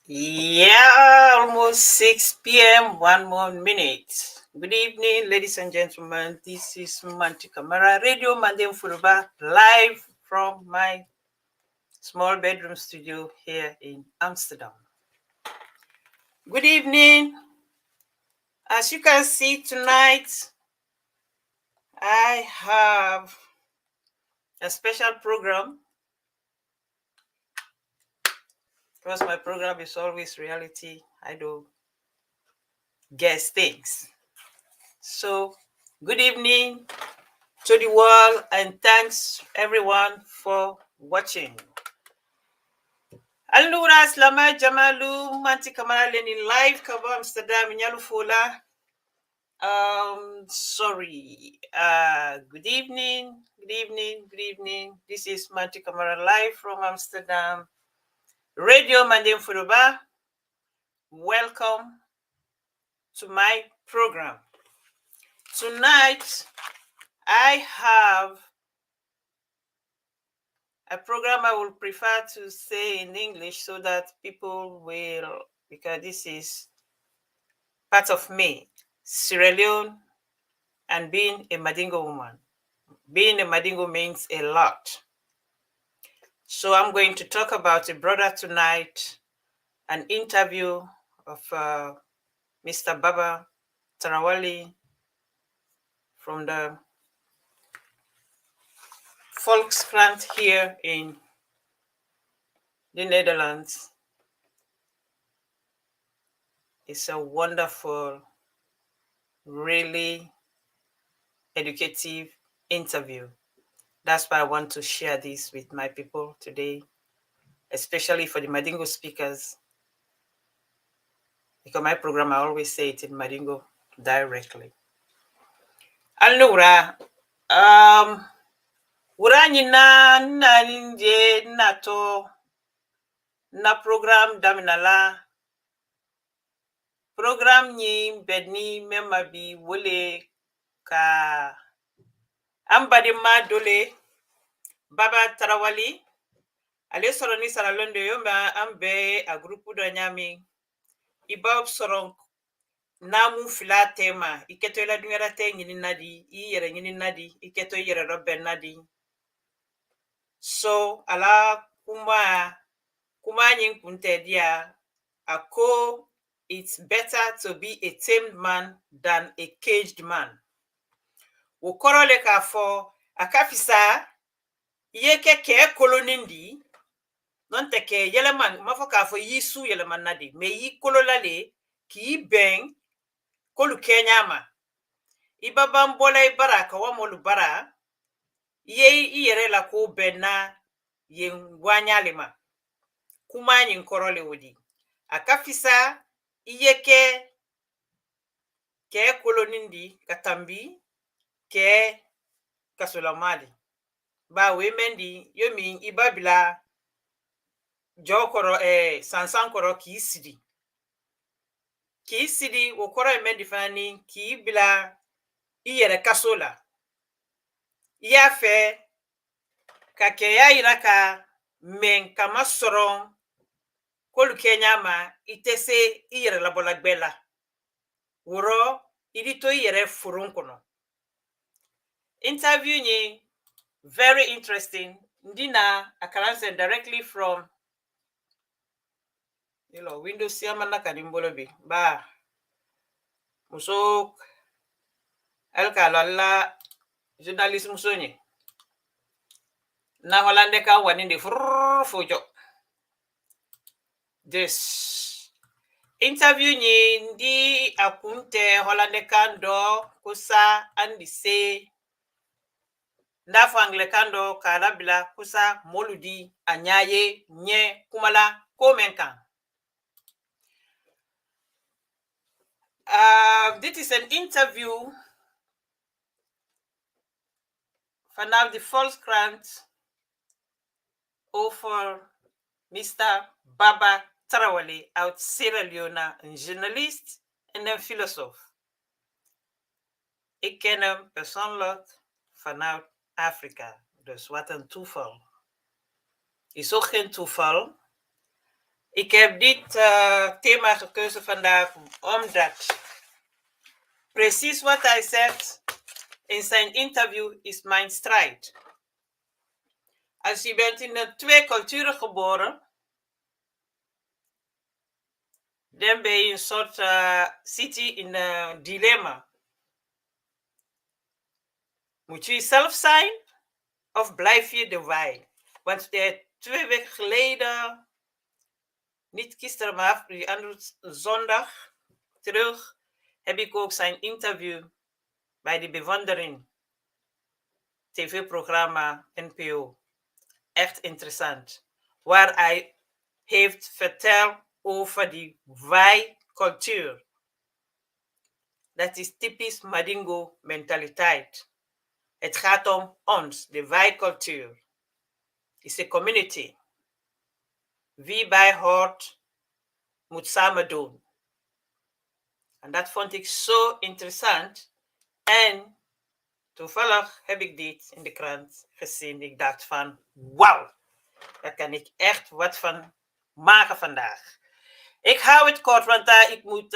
Yeah, almost 6 p.m., 1 more minute. Good evening, ladies and gentlemen. This is Manti Camara, Radio Mandem Furuba, live from my small bedroom studio here in Amsterdam. Good evening. As you can see tonight, I have a special program because my program is always reality. I do guess things. So, good evening to the world, and thanks everyone for watching. Allura Slama Jamalu Manti Kamara Leni live Kaba Amsterdam Nyalufola. Sorry. Good evening. Good evening. Good evening. This is Manti Kamara live from Amsterdam. Radio Mandem Furuba. Welcome to my program. Tonight I have a program I will prefer to say in English so that people will, because this is part of me, Sierra Leone, and being a Madingo woman. Being a Madingo means a lot. So I'm going to talk about a brother tonight, an interview of Mr. Babah Tarawally from the Volkskrant here in the Netherlands. It's a wonderful, really educative interview. That's why I want to share this with my people today, especially for the Madingo speakers, because my program, I always say it in Madingo directly. Allora, uranyi na nje nato na program daminala program ni bedni mema bi wole ka ambadi ma dole Babah Tarawally ale soro ni sara londo yomba ambe a grupu do nyami iba soro namu fila tema iketo ila dungera te nyini nadi i yere nyini nadi iketo yere robben nadi so ala kuma nyin kunte dia ako it's better to be a tamed man than a caged man. Ukorole ka fo akafisa yeke ke kolonindi non teke yeleman mafo ka fo yisu yeleman nadi me yi kololale ki ben kolu kenyama ibabam bola ibara ka wamolu bara ye iyere la ko benna yen wanyalema kuma nyin korole wodi akafisa iyeke ke kolonindi katambi ke kasolamali ba we mendi yomi ibabila jokoro sansankoro ki sidi wokoro mendi fani ki bila iyere kasola yafe ka ke ya iraka men kama soron kolu kenyama itese iyere labola gbela woro idito iyere furun kono. Interview ni very interesting. Ndina akalanse directly from Windows siamana kadimbolobi ba musok alkalala journalist musonye na holande ka waninde fujo. This interview ni ndi akunte holande kando kusa andise ndafu angle kando kalabila kusa moludi anyaye nye kumala komenkan. This is an interview for now the Volkskrant over Mr. Babah Tarawally out Sierra Leone, een journalist en een filosoof. Ik ken hem persoonlijk vanuit Afrika, dus wat een toeval. Is ook geen toeval Ik heb dit thema gekozen vandaag omdat precies wat hij zegt in zijn interview is mijn strijd. Als je bent in 2 culturen geboren, dan ben je een soort zit je in een dilemma. Moet je zelf zijn of blijf je de wij? Want 2 weken geleden, niet gisteren, maar die andere zondag terug, heb ik ook zijn interview bij de Bewondering TV-programma NPO. Echt interessant. Waar hij heeft verteld over die wij-cultuur. Dat is typisch Madingo mentaliteit. Het gaat om ons, de wij-cultuur. Het is een community. Wie bij hoort, moet samen doen. En dat vond ik zo interessant. En toevallig heb ik dit in de krant gezien. Ik dacht van, wauw, daar kan ik echt wat van maken vandaag. Ik hou het kort, want ik moet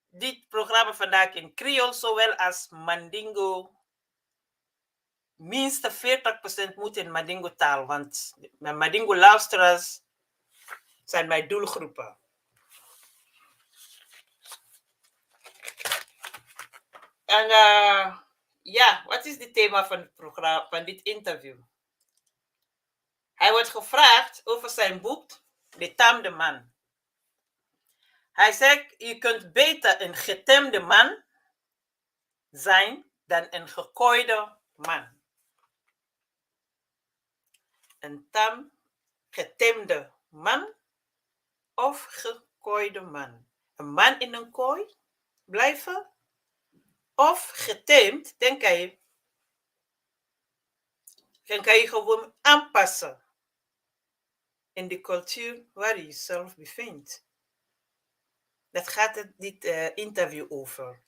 dit programma vandaag in Creole, zowel als Mandingo. Minstens 40% moet in Mandingo taal, want mijn Mandingo luisteraars zijn mijn doelgroepen. En ja, wat is het thema van het programma, van dit interview? Hij wordt gevraagd over zijn boek, De Tamed Man. Hij zegt, je kunt beter een getemde man zijn dan een gekooide man. Een getemde man of gekooide man. Een man in een kooi blijven of getemd, dan kan je gewoon aanpassen in de cultuur waar je jezelf bevindt. Dat gaat dit interview over.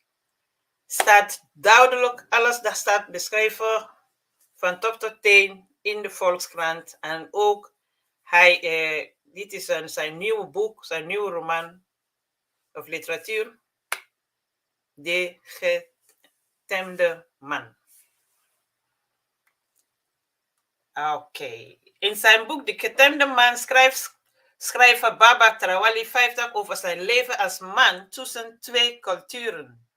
Staat duidelijk, alles dat staat beschreven van top tot teen in de Volkskrant. En ook dit is zijn nieuwe boek, zijn nieuwe roman of literatuur. De getemde man. Oké. In zijn boek De Getemde Man schrijft Babah Tarawally 50 over zijn leven als man tussen 2 culturen.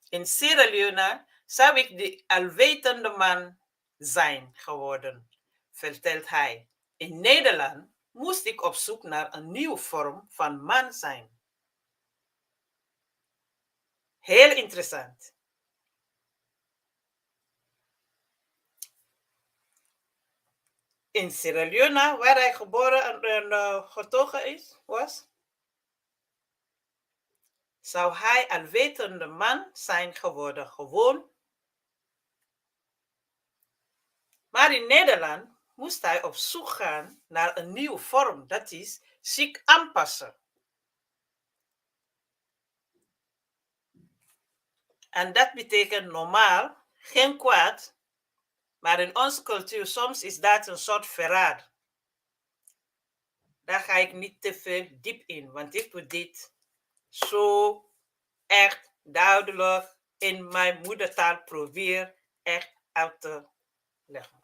In Sierra Leone zou ik de alwetende man zijn geworden, vertelt hij. In Nederland moest ik op zoek naar een nieuwe vorm van man zijn. Heel interessant. In Sierra Leone, waar hij geboren en getogen was, zou hij alwetende man zijn geworden, gewoon. Maar in Nederland moest hij op zoek gaan naar een nieuwe vorm, dat is zich aanpassen. En dat betekent normaal geen kwaad, maar in onze cultuur soms is dat een soort verraad. Daar ga ik niet te veel diep in, want ik moet dit zo echt duidelijk in mijn moedertaal proberen echt uit te leggen.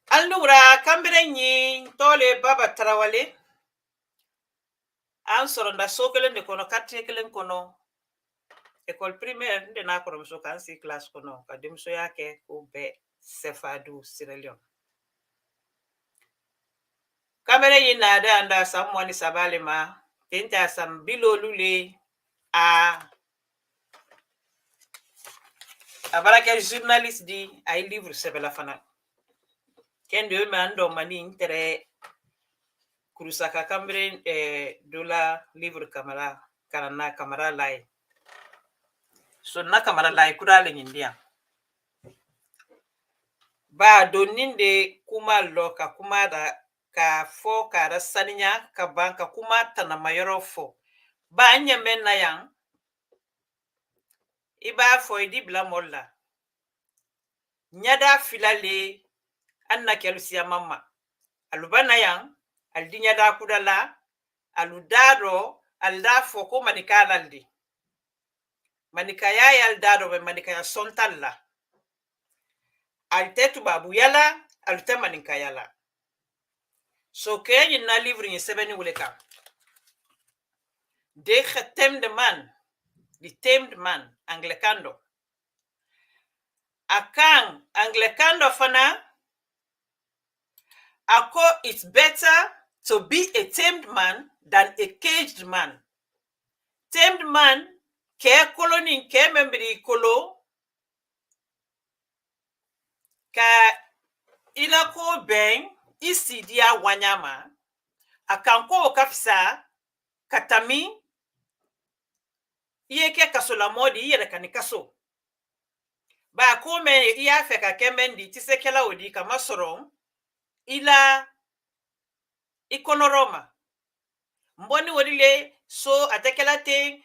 Allora, kambirenyi tole Babah Tarawally. An soronda sokelen de kono katekelen kono. École primaire nde na kono so kan si classe kono ka demso yake ko be sefadu Sierra Leone. Kambirenyi na de anda samwani sabale ma tenta sam bilolule a baraka journaliste di ay livre sebela fana. Kende me ando mani tere kurusaka kambre dola livre kamera karana kamera lai. So na kamera lai kurale nyindia. Ba donin de kuma loka kuma da ka fo ka da saninya ka banka kuma tana mayoro fo. Ba anya men na yang iba fo idi bla molla. Nyada filale anna kelusia mama. alubana yang aldinya da kudala aludado alda foko manika laldi manika ya aldado be manika ya sontalla altetu babu yala alute manika yala so ke na livre ni sebeni wuleka de Tamed Man, the Tamed Man, Anglicando. Akang Anglicando fana, ako it's better to be a tamed man than a caged man. Tamed man, ke koloni ke membri kolo, ka ilako ben, isi dia wanyama, akanko kafisa, katami, yeke kasola modi yere kanikaso. Ba kome iya feka kemendi tisekela odi kama sorom ila ikonoroma mboni wodile so atekela ting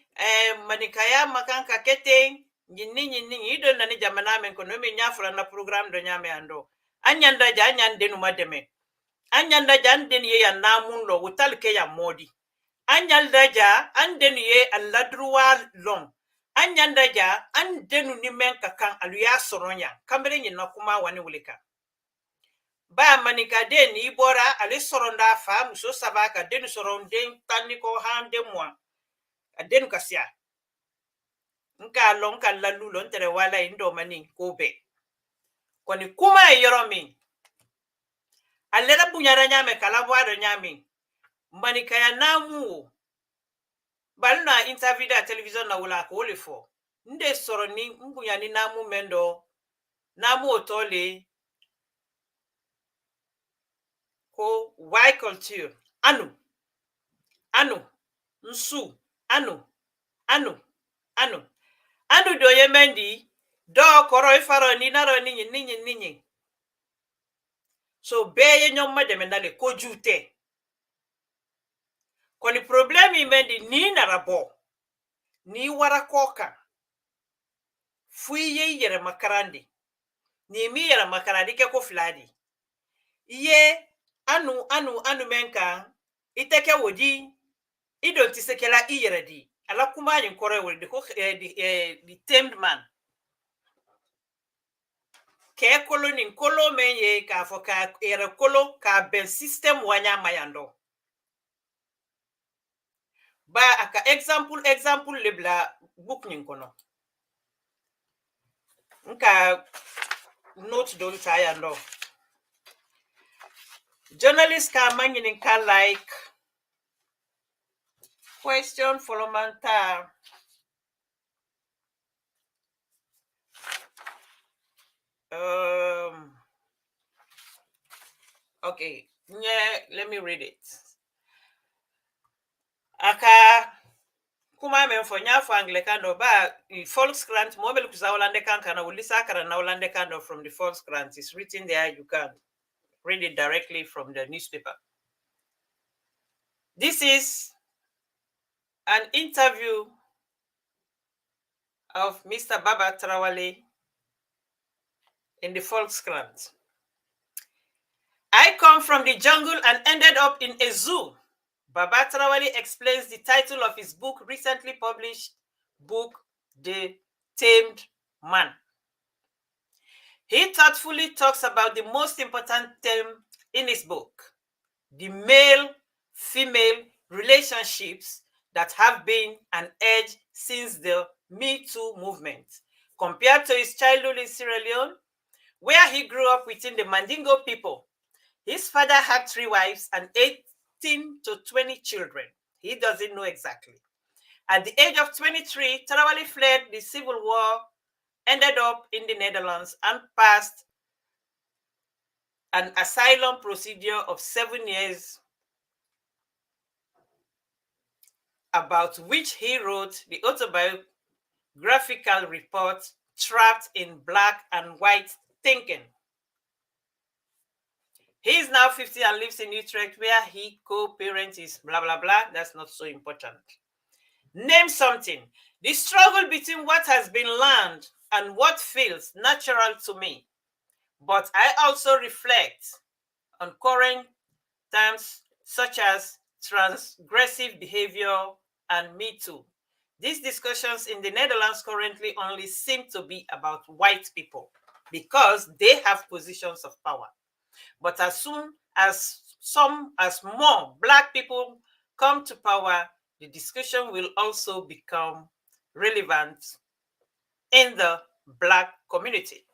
manikaya makanka keteng nyinni ido nani jamana men kono me nyafra na program do nyame ando anyanda ja anyande no mademe anyanda ja anden ye ya namun lo wutal ke ya modi anyalda ja anden ye alladruwa long anyanda ja andenu ni men kakan aluya soronya kambere nyina kuma wani wulika ba manika den ibora ale soronda fa muso sabaka den soronde taniko hande moi aden kasia nka lon kan lalu lon tere wala indo mani kobe koni kuma yoromi alera bunyara nyame kala bwado nyami manika ya namu balna interview da television na wala ko lefo nde soroni mbunyani namu mendo namu otole ko why culture anu nsu anu do yemendi do koro ifaro ni naro ninyi so beye nyomma de menale ko jute koni problemi mendi ni narabo ni wara koka fuye yere makarandi ni mi yere makarandi ke ko fladi iye anu menka iteke wodi idon tisekela iyere di ala kuma yin kore wodi ko the Tamed Man ke koloni kolo menye ka foka yere kolo ka ben system wanya mayando ba aka example lebla book nin kono nka note don tayando journalist ka manginin ka like question follow manta okay yeah, let me read it aka kuma men fo nyafo anglikando ba Volkskrant mobile kuzawlande kankana ulisa kara na ulande kando from the Volkskrant is written there. You can read it directly from the newspaper. This is an interview of Mr. Babah Tarawally in the Volkskrant. I come from the jungle and ended up in a zoo. Babah Tarawally explains the title of his book, recently published book, The Tamed Man. He thoughtfully talks about the most important theme in his book, the male-female relationships that have been an edge since the Me Too movement. Compared to his childhood in Sierra Leone, where he grew up within the Mandingo people, his father had 3 wives and 18 to 20 children. He doesn't know exactly. At the age of 23, Tarawally fled the civil war, ended up in the Netherlands, and passed an asylum procedure of 7 years, about which he wrote the autobiographical report, Trapped in Black and White Thinking. He is now 50 and lives in Utrecht, where he co-parents his blah, blah, blah. That's not so important. Name something. The struggle between what has been learned and what feels natural to me. But I also reflect on current terms such as transgressive behavior and Me Too. These discussions in the Netherlands currently only seem to be about white people because they have positions of power. But as soon as more Black people come to power, the discussion will also become relevant in the Black community.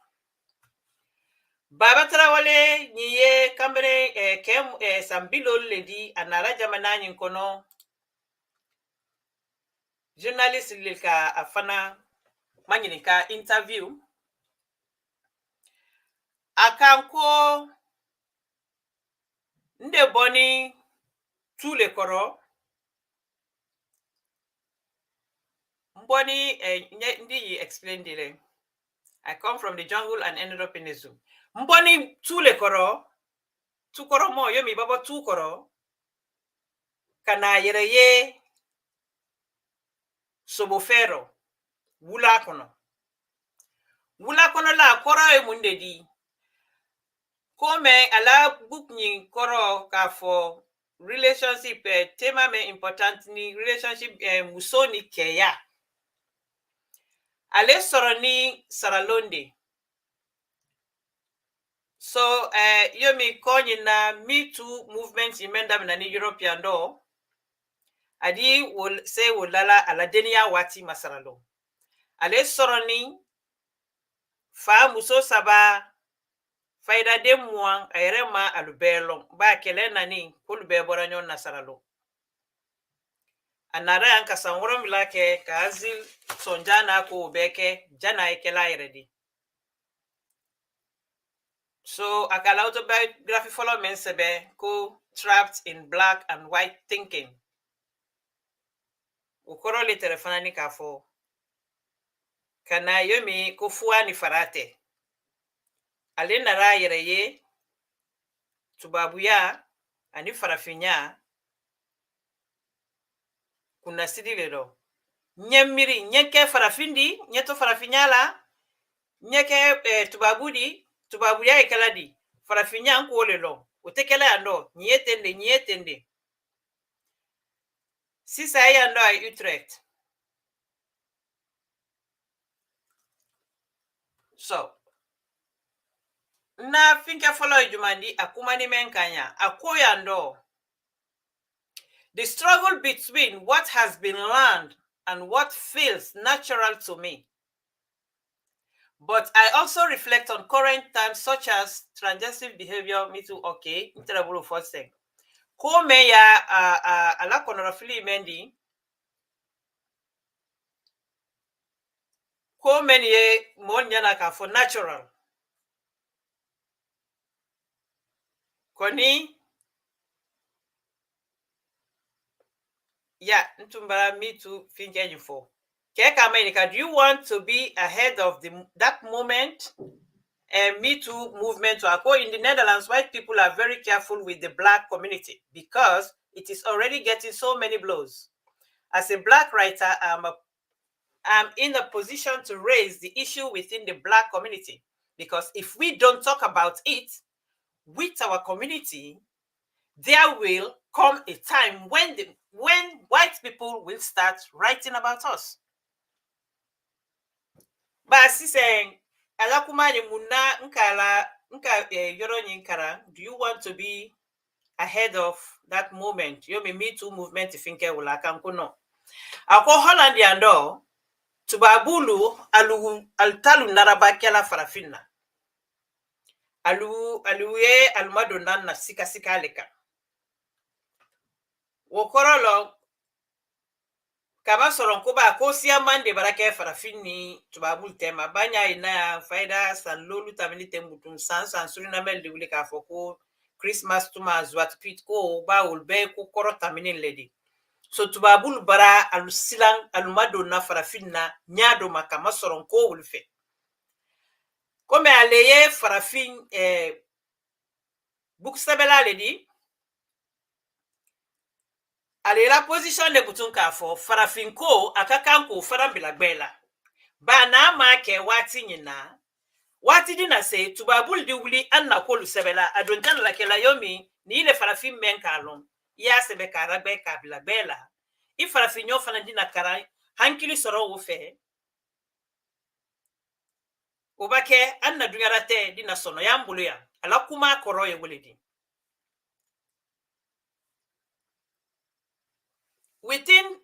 Babah Tarawally niye kambere kem sambilo ledi anara jamana kono journalist lilka afana manyinika interview akanko nde boni tule koro mboni ndi explain dile. I come from the jungle and ended up in the zoo. Mboni tule koro tukoro mo yomi baba tukoro kana yereye sobofero wula kono la kora e munde di kome ala book ni koro ka for relationship tema me important ni relationship musoni keya ale soroni saralonde. So yomi konyi na Me Too movement imenda na ni European do adi will say wolala ala denia wati masaralo ale soroni fa muso saba faida de muan ayerema alubelo ba kele nani kulbe boranyo nasaralo anara yanka sanworo milake kazil sonjana ko beke jana ekela iredi. So akala autobiography follow men sebe ko trapped in black and white thinking. Ukoro le telefona ni kafo kana yomi ko fuani farate ale nara yereye tubabuya ani farafinya kuna sidilero nyemiri nyeke farafindi nyeto farafinyala nyeke tubabuya ekaladi farafinya nkolelo utekela ando nyetende sisa ya ando ay Utrecht. So na finke follow jumandi akumani menkanya akoyando. The struggle between what has been learned and what feels natural to me. But I also reflect on current times such as transgressive behavior, Me Too, okay, interable first thing. Kome ya ala konorafili mendi kome ye monyana ka for natural. Koni ya ntumbara Me Too finke for. Keka America, do you want to be ahead of that moment? Me Too movement to go in the Netherlands, white people are very careful with the black community because it is already getting so many blows. As a black writer, I'm in a position to raise the issue within the black community because if we don't talk about it with our community, there will come a time when white people will start writing about us. But saying do you want to be ahead of that moment? You Me Too movement finke ulakankuno. Ako Holland yando tubabulu altalu narabakela farafina. Aluye almadonan na sika leka. Wokorolo kama soron kuba ko siya mande barake farafini tubabul tema banya ina faida salolu tamini tembutun san suri na mel diwili ka foko Christmas tuma zwat pit ko ba ulbe ko koro tamini ledi. So tubabul bara alusilang alumado na farafina nyado makama soron ko ulfe. Kome aleye farafin buksabela ledi ale la position de butunka for farafinko akakanko farambilagbela ba na ma ke wati nyina wati dina se tubabul di wuli anna kolu sebela adontan la kela yomi ni le farafin men kalon ya se be kara be kabila bela I farafin yo fana dina kara hankili soro wo fe o bake anna dunyarate dina sono ya mbulu ya ala kuma koro ye weledi within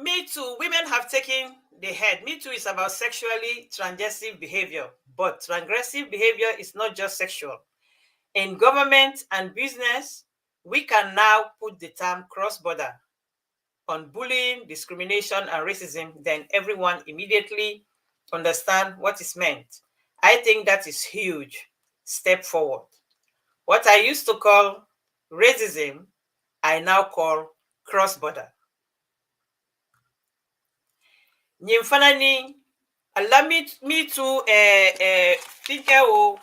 Me Too, women have taken the head. Me Too is about sexually transgressive behavior, but transgressive behavior is not just sexual. In government and business, we can now put the term cross-border on bullying, discrimination, and racism, then everyone immediately understand what is meant. I think that is huge step forward. What I used to call racism, I now call cross-border. Nyimfanani Allah me too think o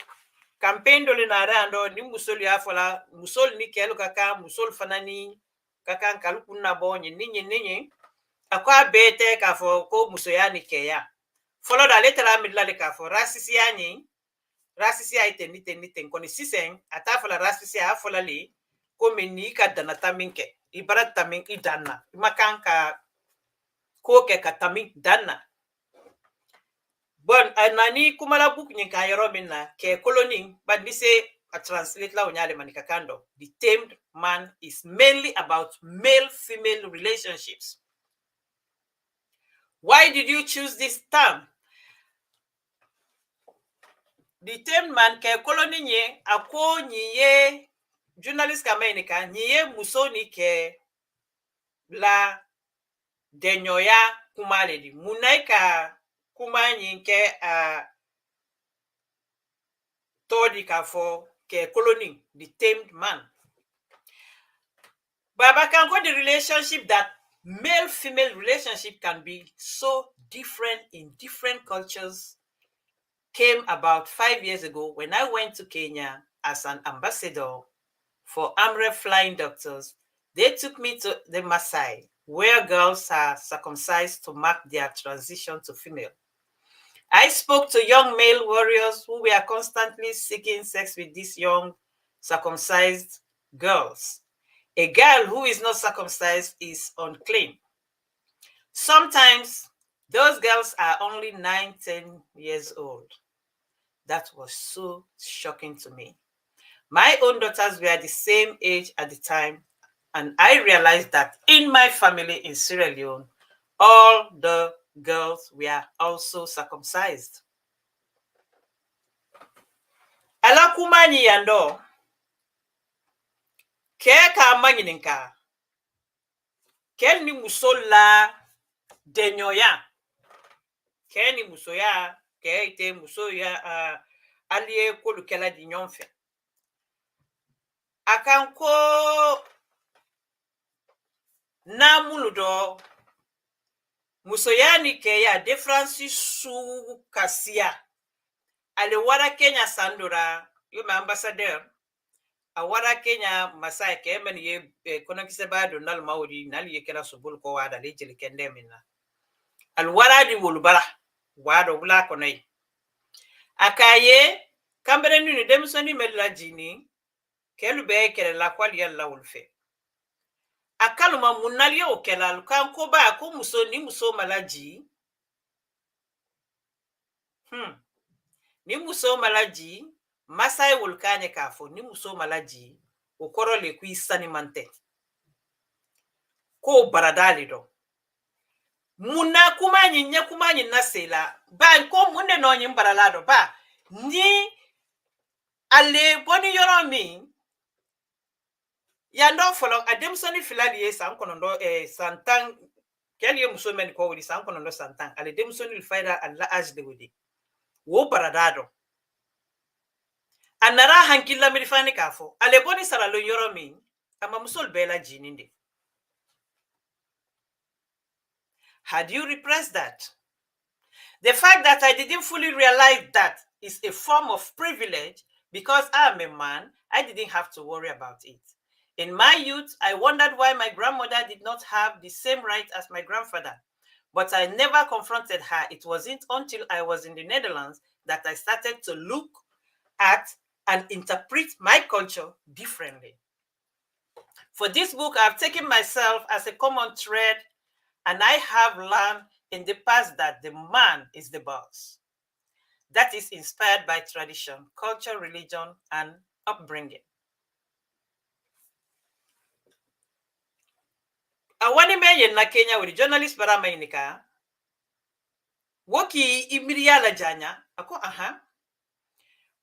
campaign dole na rando ni musol ya fola musol ni kelu kaka musol fanani kaka kaluku na bo nyi akwa bete ka fo ko musoya ni keya follow da letra mi la ka fo rasisi anyi rasisi ai tenni koni sisen ata fola rasisi a fola li ko meni ka dana taminke ibara tamin idana makanka ko ke katamin dana bon anani kumala book nyinka yoro minna ke colony but we say a translate la onyale manika kando the tamed man is mainly about male female relationships. Why did you choose this term? The tamed man ke colony nye ako nyiye journalist kamenika nyiye musoni ke la denyoya kumale di munaika kumanyi ke todi ka for ke colony the tamed man. Baba can go the relationship that male-female relationship can be so different in different cultures came about 5 years ago when I went to Kenya as an ambassador for AMREF flying doctors. They took me to the Maasai, where girls are circumcised to mark their transition to female. I spoke to young male warriors who were constantly seeking sex with these young circumcised girls. A girl who is not circumcised is unclean. Sometimes those girls are only 9, 10 years old. That was so shocking to me. My own daughters were the same age at the time, and I realized that in my family in Sierra Leone, all the girls were also circumcised. Alakumani yando, keka manyininka, kel ni musola denyoya, kel ni musoya, ke ite musoya alie kolukela di nyonfe. Akanko na muludo musoyani ke ya difference su kasia ale wara Kenya sandura yo ma ambassadeur a wara Kenya masai ke men ye kono kise ba Donald Mauri nali ye kela subul ko wada le jeli kende minna al wara di wolubara wado bula konai akaye kambere ni demsoni mella jini kelu be kele la kwali yalla wulfe akaluma munali o kela kan ko ba ko muso ni muso malaji ni muso malaji masai wulkanye kafo ni muso malaji o koro le ku isani mante ko baradali do muna kumanyi nasela ba ko munne no nyi baralado ba ni ale boni yoro mi yando folo ademsoni filali ye san konondo santan keli muso men ko wudi san konondo santan ale demsoni faida alla age de wudi wo baradado anara hankilla mi fani kafo ale boni salalo yoro mi ama musol bela jininde. How do you repress that? The fact that I didn't fully realize that is a form of privilege because I'm a man, I didn't have to worry about it. In my youth, I wondered why my grandmother did not have the same right as my grandfather. But I never confronted her. It wasn't until I was in the Netherlands that I started to look at and interpret my culture differently. For this book, I've taken myself as a common thread, and I have learned in the past that the man is the boss. That is inspired by tradition, culture, religion, and upbringing. Awani me na Kenya with journalist bara mainika. Woki imiriala janya. Ako aha.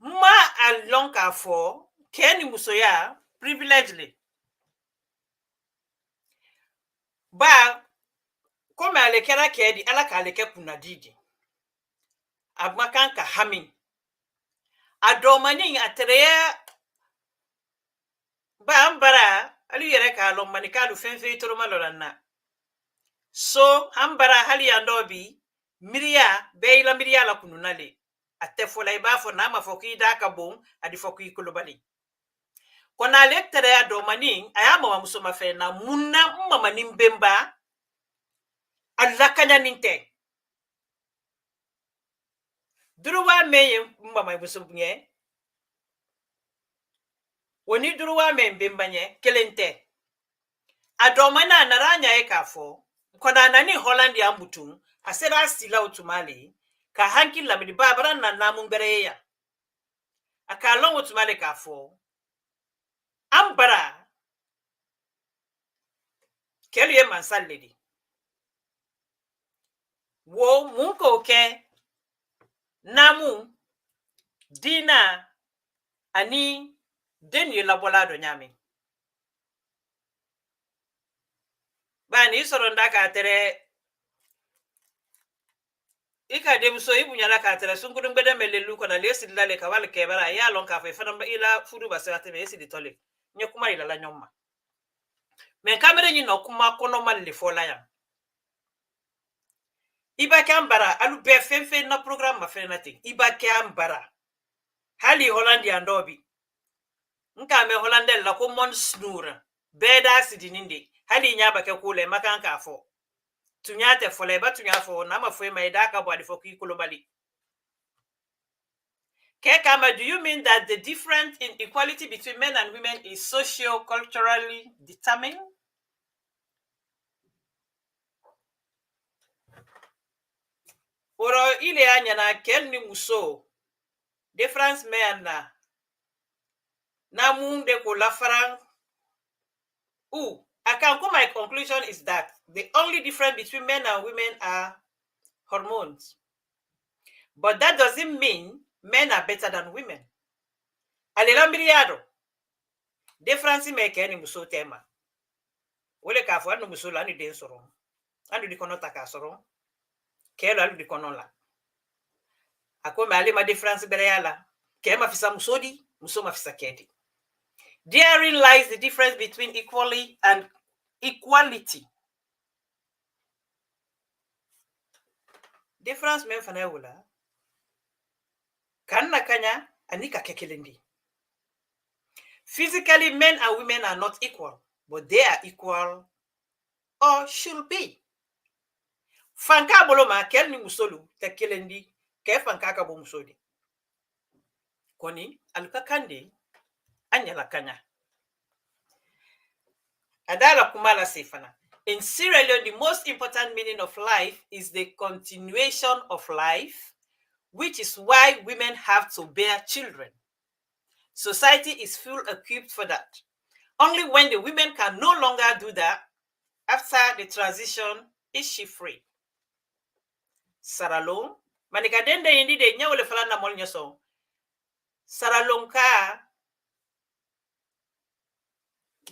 Ma alonka for Kenny Musoya privilegedly. Ba kome alekera kedi alaka aleke kunadidi. Abmakanka hami. Adomani atreya ba ambara alu yere ka lo manika lu fenfe toro malorana. So ambara hali andobi miria beila miria la kununale. Ate fola iba fo na mafoki da kabon adi foki kulubali. Kona lektere ya domani ayama wa musoma fe na muna mama nimbemba alakanya ninte. Duruwa meye mama musumye. Woni duruwa me mbemba nye kelente. Adomana naranya ekafo. Kona nani Holland ya mbutum asera sila utumali ka hanki lamidi babara na namumbere ya. Akalong utumali kafo. Ambara keliye mansal lady. Wo munko ke namu dina ani denye labolado nyami. Bani soronda ka tere ika debuso ibu nyala ka tere sungudum bede melelu kona lesi dilale ka wale kebara ya lon ka fe fana ila fudu basate me esi ditole nyekuma ila la nyoma. Men kamere nyi no kuma kono mal le fola ya. Iba kambara alu be fenfe na program ma fenati. Iba kambara hali Holland ya ndobi. Nka me Hollandel la ko mon snura. Beda sidininde. Hali nyaba ke kule makanka fo. Tunyate fole ba tunyafo na mafwe maidaka bwadi fo kulobali. Kekama, do you mean that the difference in equality between men and women is socio-culturally determined? Oro ile anya na kelni muso difference men na munde ko la farang. My conclusion is that the only difference between men and women are hormones. But that doesn't mean men are better than women. Alelambiriado. Difference make any muso tema. Wole ka fo anu muso la ni den soro. Anu di kono taka soro. Kelo alu di kono la. Ako mali ma difference bereala. Ke ma fisa musodi, muso ma fisa kedi. Therein lies the difference between equality and equality. Difference men fana wula. Kanna kanya anika kekelendi. Physically, men and women are not equal, but they are equal or should be. Fanka boloma kel ni musolu tekelendi ke fanka ka bo musodi. Koni aluka kandi anyala kanya. Adala kumala sefana. In Sierra Leone, the most important meaning of life is the continuation of life, which is why women have to bear children. Society is full equipped for that. Only when the women can no longer do that, after the transition, is she free. Saralong, manikadende indi de nyawole falana molnyoso. Saralongka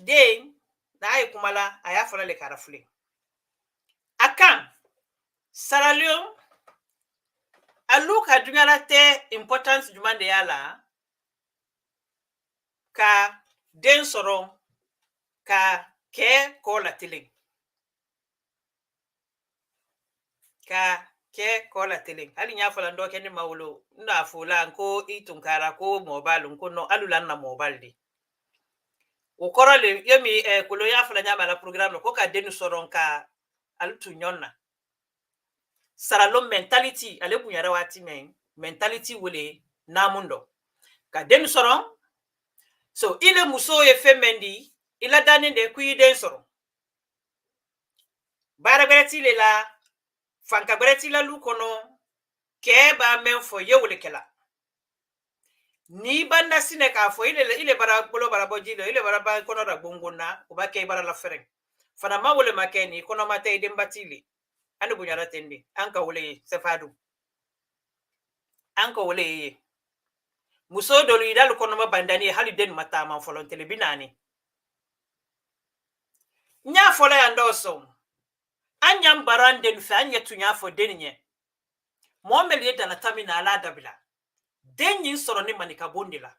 de na ay kumala ayafala le karafule. Akam Saralong aluka dunyala te importance jumande yala ka den soron ka ke kola tiling. Ka ke kola tiling. Ali nyafala ndo keni maulo na fula nko itunkara ko mobile nko no alulan na mobile di. Ukoro le yemi kulo yafala nyama la programme ko ka denu soron ka alutu nyonna. Saralom mentality ale bunyara wati men mentality wole namundo. ka den soron so ile muso ye femendi ila dani de kui den soron bara bereti le la fanka bereti la lu kono ke ba men fo yewle kela ni banda sine ka fo ile bara bolo bara bojilo ile bara ba kono da gongona o ba ke bara la fereng fana ma wole makeni kono mate dem batili anu bunyara tendi anka wole sefadu anka wole muso dolu idal kono ma bandani hali den mata man folon tele binani nya fola ya ndoso anyam baranden fa anya tunya fo denye mo mel yeda na tamina ala dabila denyin soro ni manika bondila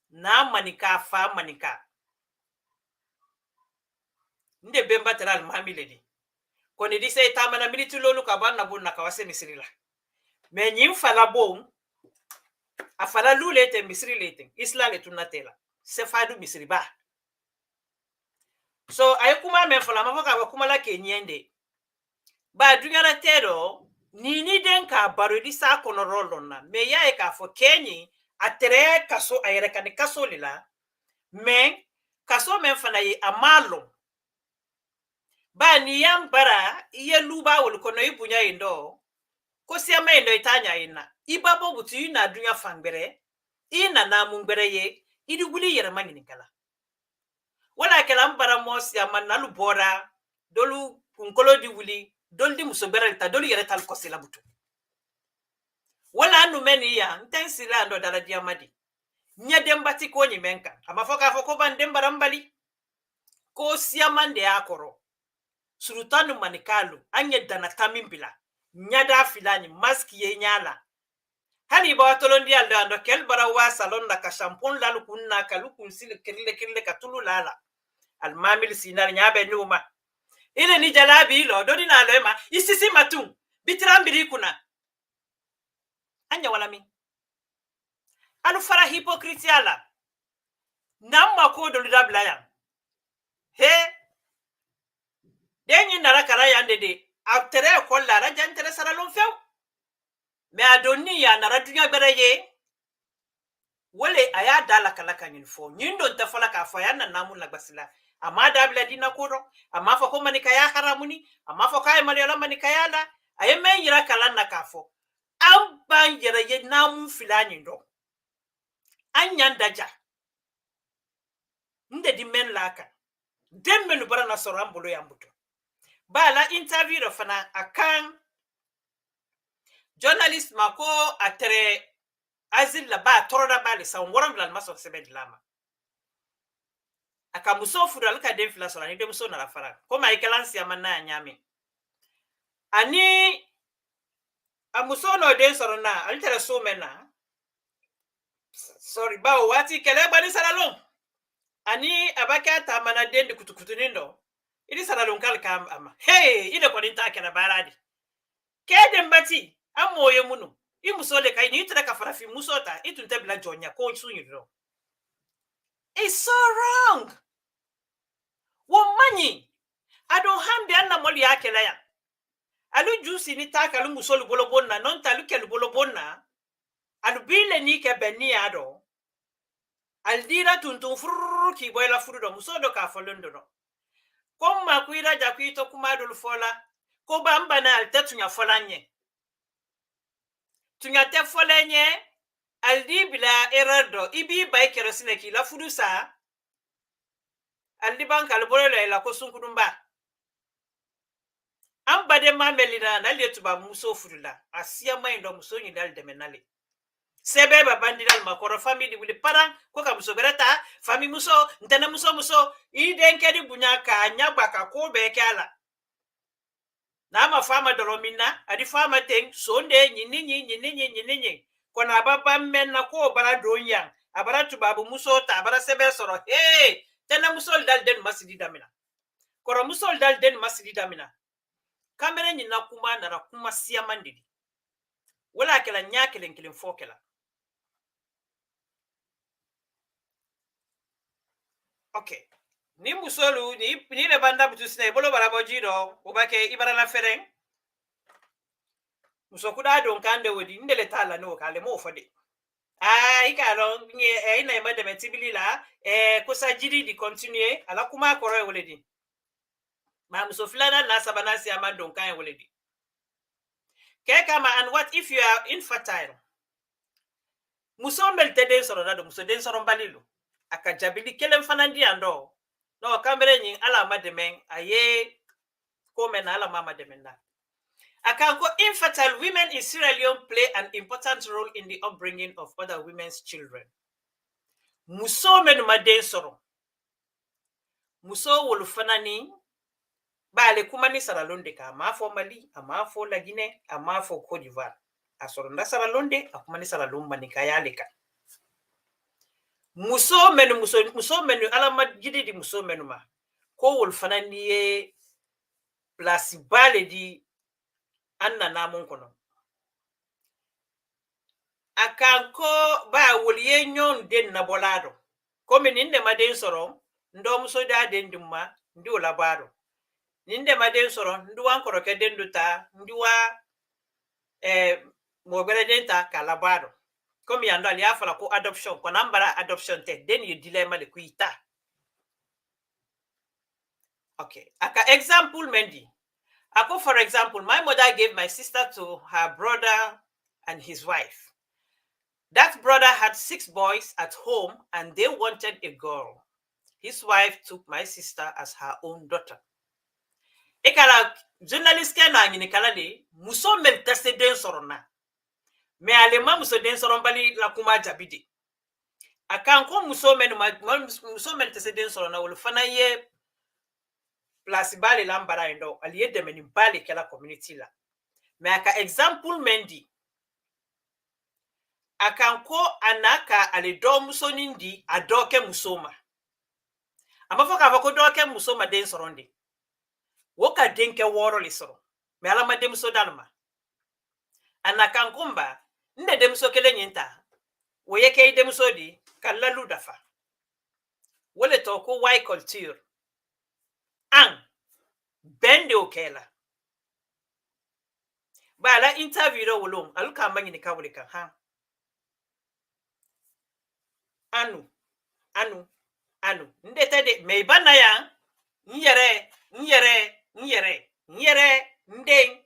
na manika fa manika nde bemba teral mamiledi koni di say tamana militu lolu ka banna bonna ka wase misrila me nyim fala bon afala lule te misri lete isla le tunatela se fadu misri ba so ay kuma men fala ma foka kuma la ke nyende ba dugara tero ni den ka baro di sa kono rolonna me ya e ka fo kenyi atere kaso ayere kan kaso lila men kaso men fana ye amalo ba ni yam bara ye luba wol kono ibunya indo ko sia mai ndo itanya ina ibabo butu ina dunya fangbere ina na mungbere ye idi guli yere mangini kala wala kala mbara mosi amanalu bora dolu kunkolo di wuli dol di musobere ta dolu yere tal kosila butu wala anu meni ya ntensila ndo dala diamadi nya dembati ko nyi menka amafoka foko ban dembara mbali ko sia mande akoro surutanu manikalu anye dana tamimbila nyada filani maski ye nyala hali ba tolondi aldo ando kel bara wa salon na ka shampoo lalu kunna kalu kunsil kirle katulu lala al mamil sinar nyabe numa ile ni jalabi lo dodi na lema isisi matu bitrambiri kuna anya wala mi alu fara hypocrite ala namma ko do dabla ya he denyi nara kara yande de aftere ko la ra jantere sara lon few me adoni ya nara dunya bereye wole aya dala kala kanyin fo nyindo ntafala ka fa yana namun la basila ama dabla dina koro ama fa ko manika ya haramuni ama fa kay maliola manika yala aye men yira kala na kafo am ban yere ye namun filani ndo anyan daja nde di men laka dem menu bara na soram bolo yambuto bala interview ro fana akan journalist mako atre azil la ba toroda bali sa woram la maso sebed lama aka muso fudal ka dem fila sola ni dem so na la fara ko ma ikelansi amana nyame ani amuso no den soro na altere so mena sorry ba wati kele bani salalo ani abaka ta mana den de kutukutu nindo idi salalo kal kam ama hey ide ko dinta kena baradi kedem bati amoye munu imuso le kai ni tere ka fara fi musota itunte bla jonya ko sunyiro. It's so wrong. Womanyi ado hambe anna moli akela ya alu jusi ni taka lu musolu bolobonna non talu kel bolobonna alu bile ni ke beni ado aldira tuntun furru ki boyla furudo musodo ka folondo no komma kuira jakwito kumadul fola ko bamba na altatunya folanye tunya te folenye aldi bila erado ibi bay kerosine ki la fudusa aldi bankal bolole la ko sunkudumba amba de mamelina na letu ba muso fudula asia maindo muso ni dal de menale sebe ba bandidal makoro family wili parang ko ka muso berata family muso ntana muso iden kedi bunyaka nyagba ka ko be kala na ma fama dolomina adi fama teng sonde nyini kona baba men na ko bara donya abara tubabu muso ta abara sebe soro hey tana muso dal den masidi damina koro muso dal den masidi damina kamera nyina kuma na kuma sia mandidi wala kala nyakelen kelen fokela. Okay. Ni musolu ni le banda butusne bolo bara bojiro ubake ibara la fereng musokuda don kande wodi ndele tala no kale mo fode ikalo nge ina imade metibili la kosa jiri di continue ala kuma koro woledi ma muso filana na sabana si amandon kan woledi ke kama. And what if you are infertile? Muso melte den soro na do muso den soro balilu aka jabili kelem fanandi ando no kambere nyin ala mademen aye ko men ala mama demen na. Akanko infertile women in Sierra Leone play an important role in the upbringing of other women's children. Muso menu maden soro. Muso wolufanani bale kumani saralonde ka amafo Mali, amafo la Guinée, amafo Côte d'Ivoire. Asoronda saralonde akumani saralumba ni kayaleka. Muso menu alama gidi di muso menu ma. Ko wolufanani ye place bale di anna namun kono. Akanko ba woliye nyon den na bolado. Komi ninde maden soro ndo muso da den dumma ndi olabaro. Ninde maden soro ndu ankoro ke den duta ndiwa mobere den ta kalabaro. Komi ando ali afala ko adoption ko nambara adoption te den you dilemma le kuita. Okay. Aka example mendi. Ako for example, my mother gave my sister to her brother and his wife. That brother had 6 boys at home and they wanted a girl. His wife took my sister as her own daughter. Ekala journalist kena ngini kala de muso mel teste den sorona. Me alema muso den soron bali la kuma jabidi. Akanko muso mel teste den sorona wol fana ye place bali lambara endo aliye de meni bali kala community la. Me aka example mendi akanko anaka ale do muso nindi adoke musoma. Amafoka avako doke musoma den soronde. Woka denke woro lisoro. Me alama demso dalma. Anakankumba nde demso kele nyinta. Woyeke demso di kala ludafa. Wole toko why culture. Ang bende okela. Ba la interview ro wolong aluka mangi ni kawulika ha. Anu nde tede me bana ya nyere ndeng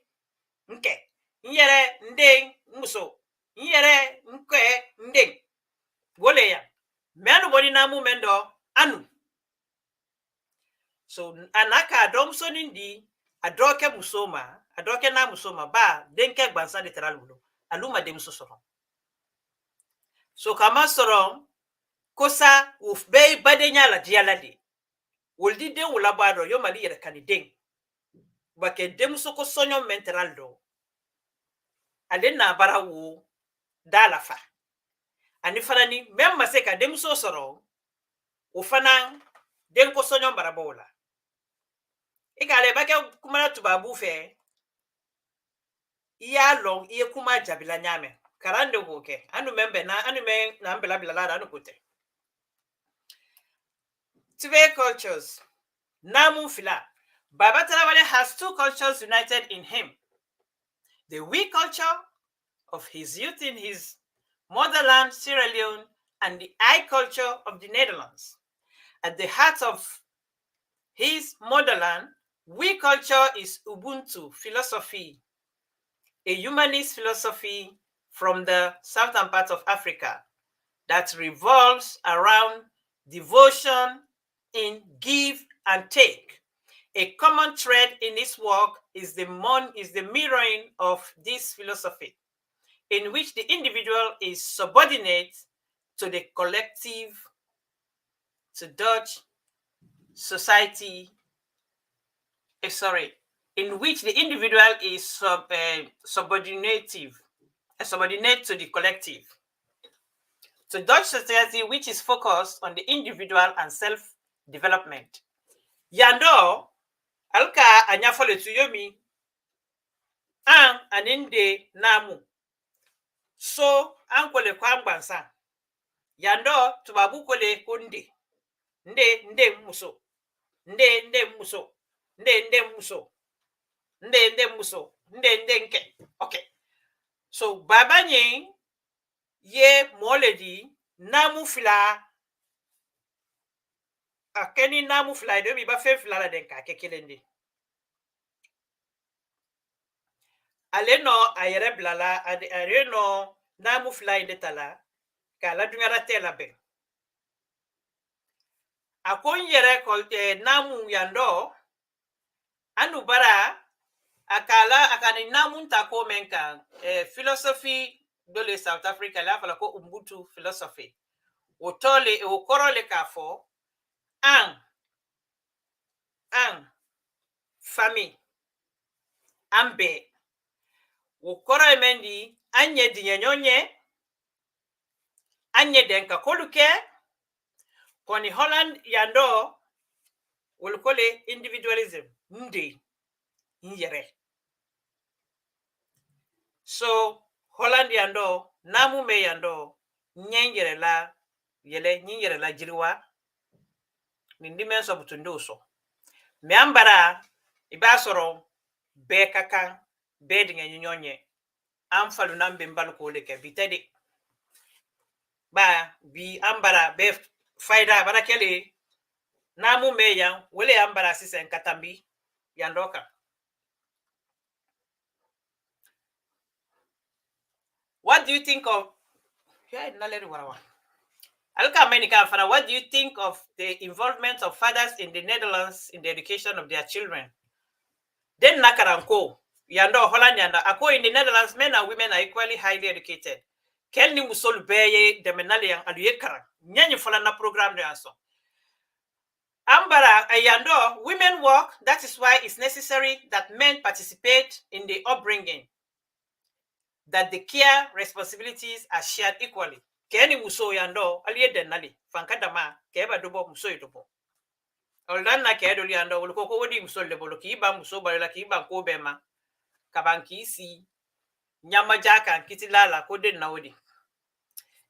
nke nyere ndeng muso nyere nke ndeng wole ya menu boni na mu mendo anu. So anaka domso nindi adoke musoma adoke na musoma ba denke gbansa literal wulo aluma dem so soro. So kama soro kosa uf be badenya la dialade woldi de wula bado yo mali yere kanideng bake dem so ko sonyo mental do ale na bara wo dala fa ani fanani memma se ka dem so soro o fanan den ko sonyo bara bola ikale bake kuma tubabu fe iya long iye kuma jabila nyame karande woke anu membe na anu men na mbela bila anu kote. Three cultures. Namu fila. Babah Tarawally has 2 cultures united in him. The we culture of his youth in his motherland, Sierra Leone, and the I culture of the Netherlands. At the heart of his motherland, we culture is Ubuntu philosophy, a humanist philosophy from the southern part of Africa that revolves around devotion in give and take. A common thread in his work is the mirroring of this philosophy, in which the individual is subordinate to the collective, to Dutch society. In which the individual is subordinate to the collective. To Dutch society, which is focused on the individual and self-development. Yando, alka anyafole tuyomi, an aninde namu. So, ankwele kwa mbansa. Yando, tubabu kwele kunde. Nde muso. Nde muso. Nde muso. Nde muso. Nde nke. Okay. So, baba nying, ye moledi namu fila akeni namu fila de mi ba fe fila la den ka kekelende aleno ayere blala areno namu fila inde tala ka la dungara tela be akon yere ko namu yando anu bara akani namu ta ko menka philosophy dole South Africa la fala ko Ubuntu philosophy o tole o korole ka fo an famille ambe o koro emendi anye dinyonye anye denka koluke koni Holland yando wolkole individualism ndi yere so Holland yando namu me yando nyengere la yele nyengere la jiriwa nindi men so butundo so me ambara ibasoro be kakan be dinyonye amfalu nambe mbal ko leke bitede ba bi ambara be faida bara kele namu me yan wele ambara sisen katambi yandoka. What do you think of what do you think of the involvement of fathers in the Netherlands in the education of their children? Then nakaranko yando Holland yanda ako in the Netherlands men and women are equally highly educated. Kelni musol beye de menali yang aluye karan nyanyi fola na program de aso ambara ayando women work, that is why it's necessary that men participate in the upbringing, that the care responsibilities are shared equally. Keni muso yando aliye denali fankadama keba dobo muso yudobo oldan na kedo yando wolko ko wodi muso lebolo ki ba muso bala ki ba ko bema kabanki si nyama jaka kitilala ko den na wodi.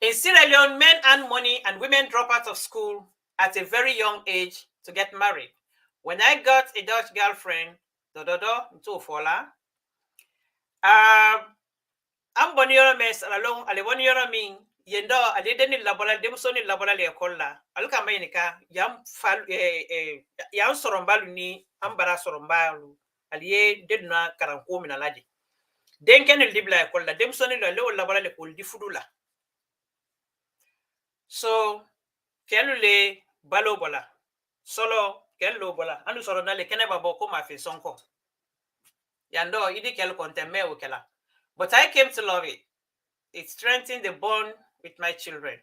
In Sierra Leone, men earn money and women drop out of school at a very young age to get married. When I got a Dutch girlfriend, I'm bonnier mess along Alewoniora mean, yendo, I didn't labola, demsoni labola le colla, Alcamanica, yam fal, yam sorombaluni, ambara sorombalu, alie did not caranco in a lady. Then can you live like colla, demsoni la low labola le col di fudula. So, kelule balobola, solo kello bola, anu soronale keneba boko ma fi sonko. Yando, idi kel konteme ukela. But I came to love it. It strengthened the bond with my children.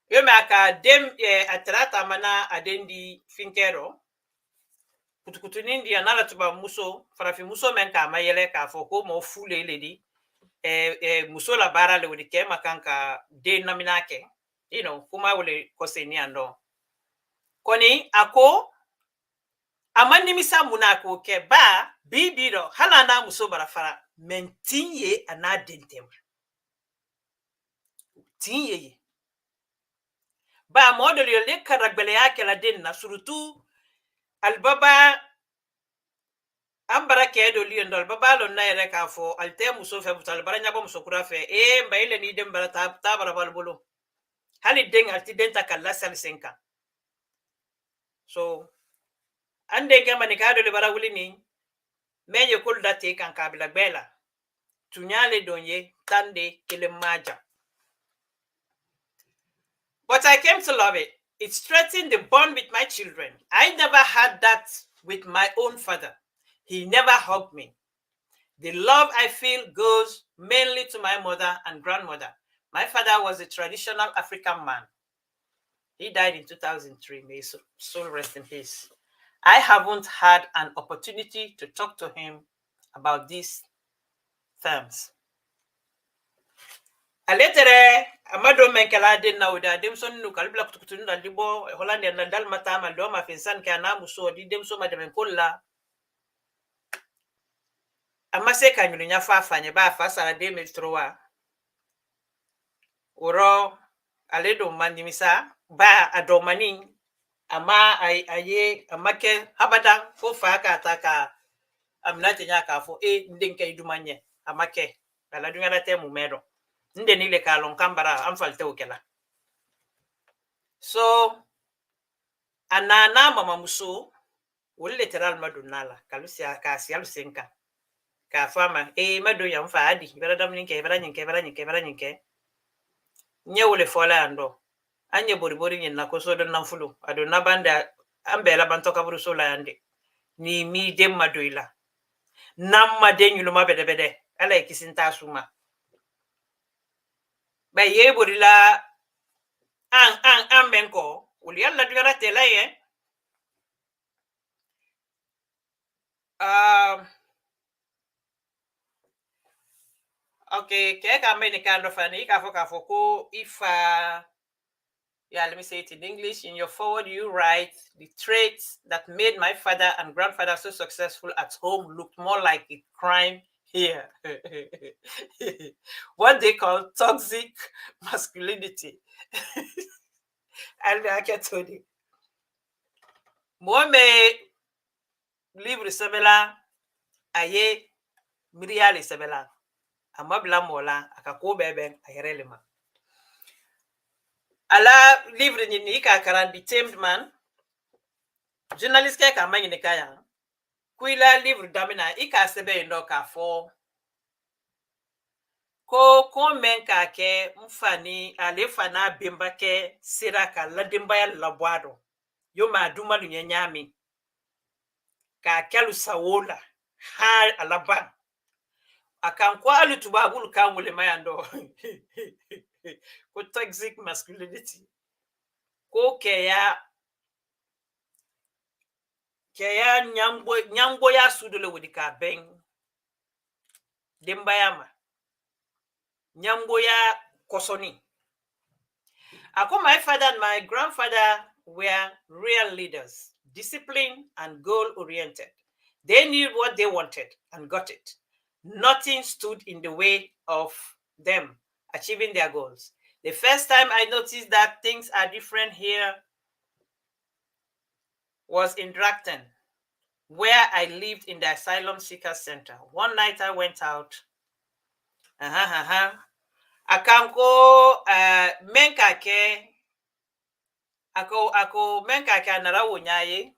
Yo me aka dem atrata mana adendi finkero. Kutukutu nindi anala tuba muso, farafi muso menka mayele ka foko mo fule lady. Muso la bara le wudi ke makanka de naminake. You know, kuma wule kose ni ando. Koni ako amani misa munako ke ba bibiro halana muso barafara mentinye anadentem. Tinye ba model yo le karagbele yake la denna surutu albaba ambara ke do li ndol baba lo na yere ka fo alte muso fe butal bara nyabo muso kura fe mbaile ni dem bara ta bara balbolo hali den alti den ta kala sal senka so ande ke mani ka do le bara wuli ni menye kul date kan kabila bela tunyale donye tande kele maja. But I came to love it. It strengthened the bond with my children. I never had that with my own father. He never hugged me. The love I feel goes mainly to my mother and grandmother. My father was a traditional African man. He died in 2003. May his soul rest in peace. I haven't had an opportunity to talk to him about these terms. Aletere amado menkela den na uda demson nu kalbla kutukutun da libo Holland na dal mata ma do ma finsan ka na muso di demso ma dem kolla amase ka nyulu nya fa afanye ba fa sara de metroa oro aledo manimisa ba adomani ama aye amake habadan ko fa ka taka amnate nya ka fo ndinke idumanye amake ala dunya la temu medo ndeni le kalon kambara amfalte okela. So anana mama muso wol literal madunala kalusia kasi alusenka ka fama madu yam faadi bera damninke bera nyinke nye wole fola ando anye bori nyen na koso don namfulu ado nabanda ambela bantoka buru sola yande ni mi dem madoila namma denyulu mabede ala ikisinta suma ba ye bori la an benko wuli alla dugara tela ye okay ke ka me ni kando fani ka foko if yeah, let me say it in English. In your forward, you write the traits that made my father and grandfather so successful at home looked more like a crime here. What they call toxic masculinity. And I can tell you. Moi, me livre sebela aye miriali sebela. Amabla mola akako beben ayerelema. Ala livre ni ka karandi Tamed Man. Journalist ke ka manyi ne kaya. Kuila livre damina ika sebe ndo ka fo ko men ka ke mfani ale fana bimba ke siraka la dimba ya labwado yo ma duma lu nyami ka kelu sawola ha alaba akan kwa alu tubabul kan wule mayando ko toxic masculinity ko ke ya nyambo ya sudule wudi ka ben dimba ya ma nyambo ya kosoni. My father and my grandfather were real leaders, disciplined and goal-oriented. They knew what they wanted and got it. Nothing stood in the way of them achieving their goals. The first time I noticed that things are different here was in Dracton, where I lived in the Asylum Seeker Center. One night I went out. Akanko menkake ako menkake anara wonyaye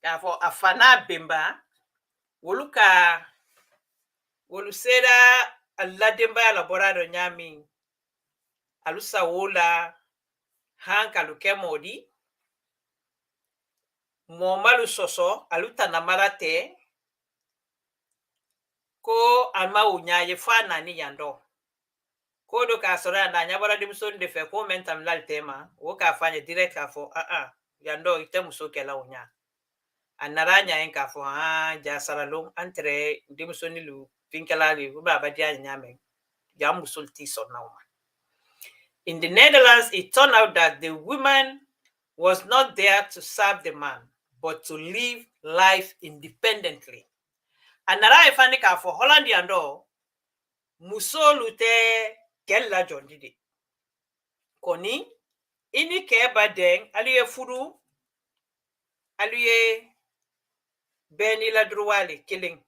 afo afana bimba wolusera allademba ya laborado nyami alusa wola hanka lukemodi momalu soso aluta namarate ko alma wonyaye fana ni yando ko do ka sora na nyabara dimson de fe ko mentam lal tema wo ka fanya direct afo yando itemuso kela wonya anaranya enka fo ja saralum entre dimsoni lu finkelali baba dia nyame jamu sulti so now. In the Netherlands, it turned out that the woman was not there to serve the man, but to live life independently. Anara ifanika for Holland yando musolute kella jondidi koni ini keba deng aliye furu aliye Beni la Tarawally killing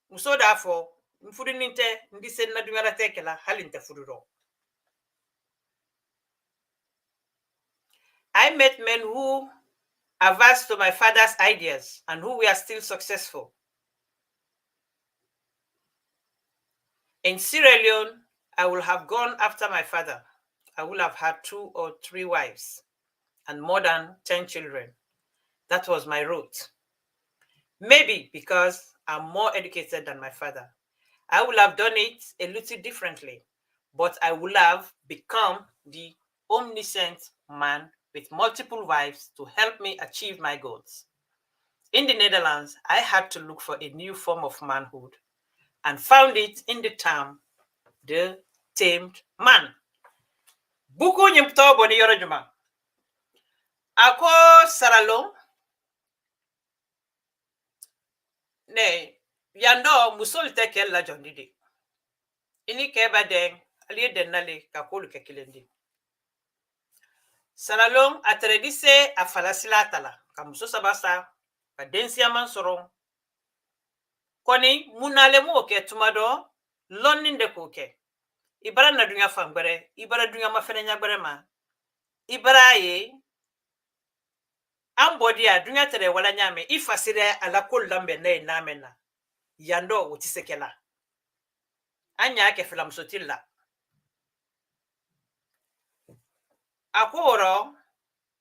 muso da fo mfuru ninte ndisen na dungara tekela halinte fururo. I met men who averse to my father's ideas and who were still successful. In Sierra Leone, I would have gone after my father. I would have had 2 or 3 wives and more than 10 children. That was my route. Maybe because I'm more educated than my father. I would have done it a little differently, but I would have become the omniscient man with multiple wives to help me achieve my goals. In the Netherlands, I had to look for a new form of manhood and found it in the term, the Tamed Man. Buku nyimto boni yorojuma. Ako saralo ne yando musol tekel la jondidi. Ini keba deng aliye denale kakolu kekilendi. Saralong atredise afalasila tala kamuso sabasa ka densiya man soron koni munale mo ke tumado learning de koke ibara na dunya fangbere ibara dunya mafene nyagbere ma ibara ye ambodi a dunya tere wala nyame ifasire ala kollambe na mena yando wotisekela anya ke filam sotilla akoro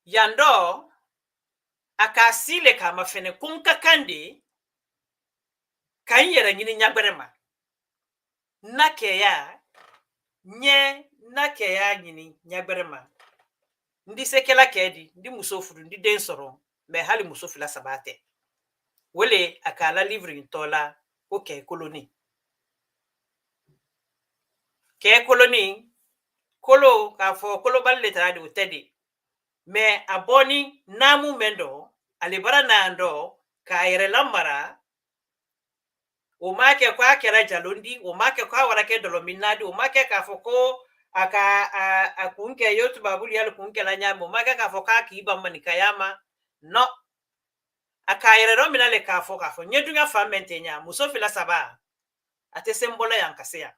yando akasile ka mafene kunka kandi kanyera nyini nyagbere ma nakeya nye nakeya nyini nyagbere ma ndi sekela kedi ndi musofuru ndi densoro me hali musofula sabate wele akala livre ntola oke koloni ke koloni kolo ka fo kolo balle tadi utedi me aboni namu mendo alibara na ando ka yere lambara o make kwa kera jalondi o make kwa warake dolominadi o make ka foko aka akunke yotu babuli yal kunke la nyamo make ka foka ki bamba ni kayama no aka yere romina le ka fo nyedunga famente nya muso fila saba ate sembola yankaseya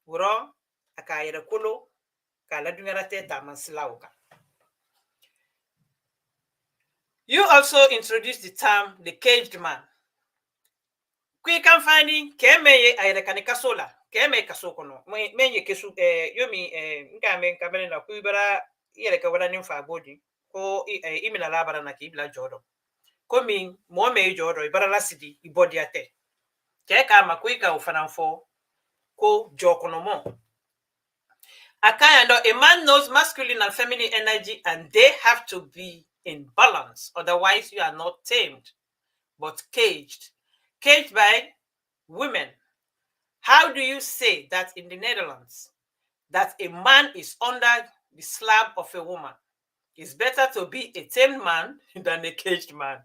wuro aka yere kolo ka la dunga rate ta manslauka. You also introduced the term the caged man. Kwi kan fani keme ayre kanika sola keme kasokono menye kesu yomi ngame kabele na kuibara yere ka wala nimfa bodi ko imina labara na kibla jodo komi mo me jodo ibara lasidi ibodi ate ke ka makuika ufananfo ko jokono mo akaya a man knows masculine and feminine energy and they have to be in balance, otherwise you are not tamed but caged by women. How do you say that in the Netherlands that a man is under the slab of a woman? It's better to be a tamed man than a caged man.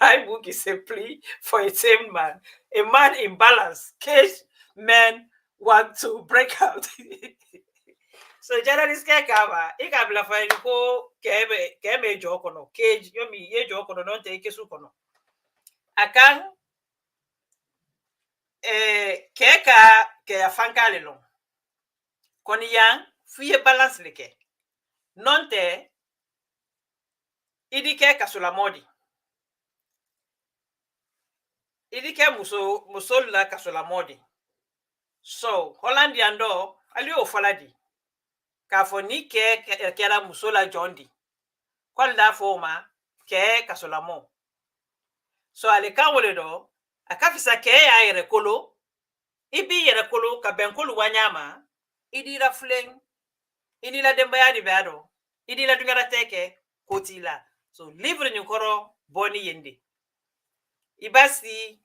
My book is a plea for a tamed man. A man in balance. Caged men want to break out. So generally kama ikabla fa ko keme joko no cage yomi ye joko no non te kesu kono akan keka ke afankale lo koni yang fuye balance leke non te idike kasula modi idike muso la kasula modi so Hollandian do ali o faladi ka foni ke kera muso la jondi kwal da foma ke kasula mo so ale kan wole do akafisa ke ya yere kolo ibi yere kolo ka benkolo wanyama idira fleng idila dembaya di bado idila dungara teke kotila so livre ni koro boni yende ibasi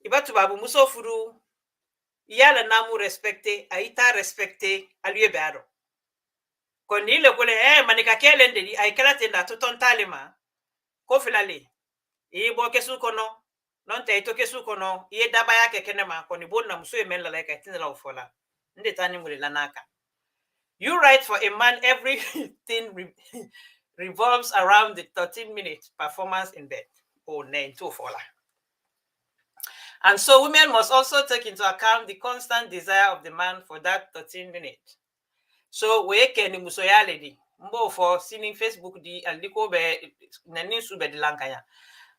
ibatu babu muso furu yala namu respecte aita respecte aliye bado koni le kole manika kelende di ay kala tenda to talima ko filale ibo kesu kono non te to kesu kono ye daba yake kenema koni bonna muso emela like atinela ufola nde tani ngule lanaka. You write for a man everything revolves around the 13-minute performance in bed or 9 to fola. And so women must also take into account the constant desire of the man for that 13 minutes. So we can musoya lady mbo for seeing Facebook di aliko be nani sube di lankaya.